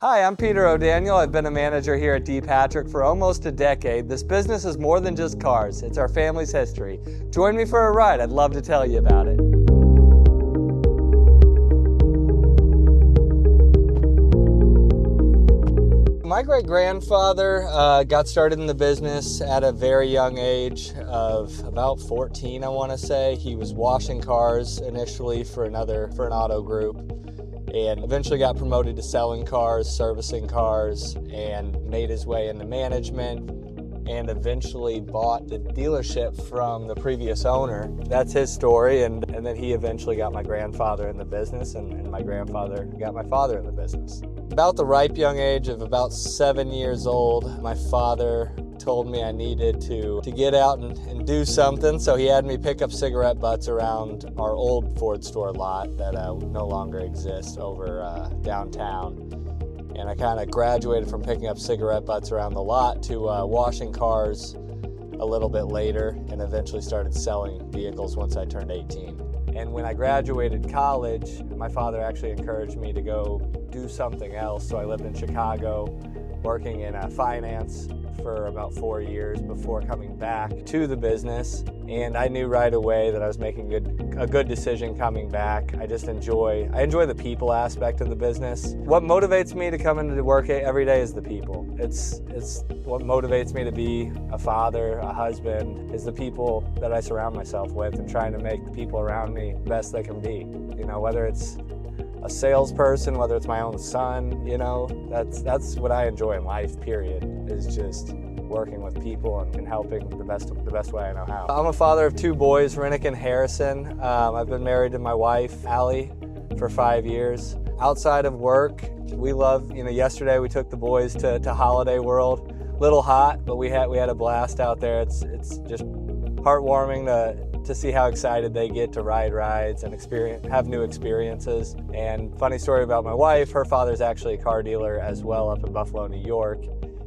Hi, I'm Peter O'Daniel. I've been a manager here at D. Patrick for almost a decade. This business is more than just cars. It's our family's history. Join me for a ride. I'd love to tell you about it. My great-grandfather got started in the business at a very young age of about 14, I want to say. He was washing cars initially for an auto group, and eventually got promoted to selling cars, servicing cars, and made his way into management, and eventually bought the dealership from the previous owner. That's his story, and then he eventually got my grandfather in the business, and my grandfather got my father in the business. About the ripe young age of about 7 years old, my father told me I needed to get out and do something, so he had me pick up cigarette butts around our old Ford store lot that no longer exists over downtown. And I kind of graduated from picking up cigarette butts around the lot to washing cars a little bit later, and eventually started selling vehicles once I turned 18. And when I graduated college, my father actually encouraged me to go do something else, so I lived in Chicago working in finance for about 4 years before coming back to the business. And I knew right away that I was making a good decision coming back. I enjoy the people aspect of the business. What motivates me to come into work every day is the people. It's what motivates me to be a father, a husband, is the people that I surround myself with, and trying to make the people around me the best they can be. You know, whether it's a salesperson, whether it's my own son, you know, that's what I enjoy in life, period, is just working with people and helping the best way I know how. I'm a father of 2 boys, Rennick and Harrison. I've been married to my wife, Allie, for 5 years. Outside of work, we love, yesterday we took the boys to Holiday World. Little hot, but we had a blast out there. It's just heartwarming to see how excited they get to ride rides and have new experiences. And funny story about my wife, her father's actually a car dealer as well up in Buffalo, New York.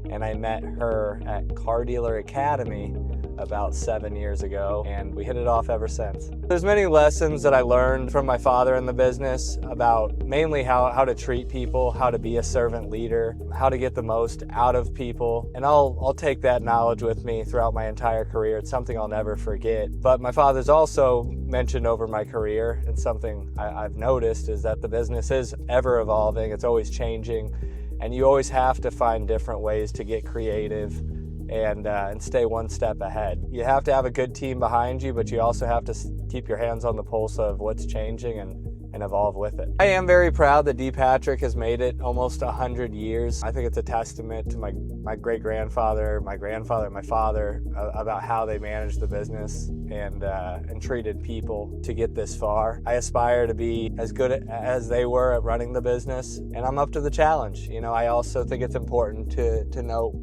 And I met her at Car Dealer Academy about 7 years ago, and we hit it off ever since. There's many lessons that I learned from my father in the business about mainly how to treat people, how to be a servant leader, how to get the most out of people. And I'll take that knowledge with me throughout my entire career. It's something I'll never forget. But my father's also mentioned over my career, and something I've noticed is that the business is ever evolving. It's always changing. And you always have to find different ways to get creative and stay one step ahead. You have to have a good team behind you, but you also have to keep your hands on the pulse of what's changing and evolve with it. I am very proud that D. Patrick has made it almost 100 years. I think it's a testament to my great-grandfather, my grandfather, my father, about how they managed the business and treated people to get this far. I aspire to be as good as they were at running the business, and I'm up to the challenge. I also think it's important to note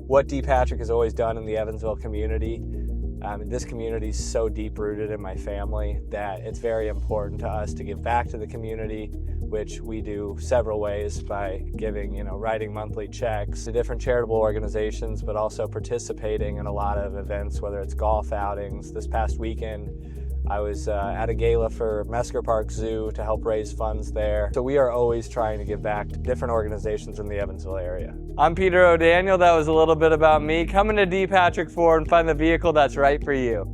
what D. Patrick has always done in the Evansville community. This community is so deep-rooted in my family that it's very important to us to give back to the community, which we do several ways by giving, writing monthly checks to different charitable organizations, but also participating in a lot of events, whether it's golf outings. This past weekend, I was at a gala for Mesker Park Zoo to help raise funds there. So we are always trying to give back to different organizations in the Evansville area. I'm Peter O'Daniel. That was a little bit about me. Come into D. Patrick Ford and find the vehicle that's right for you.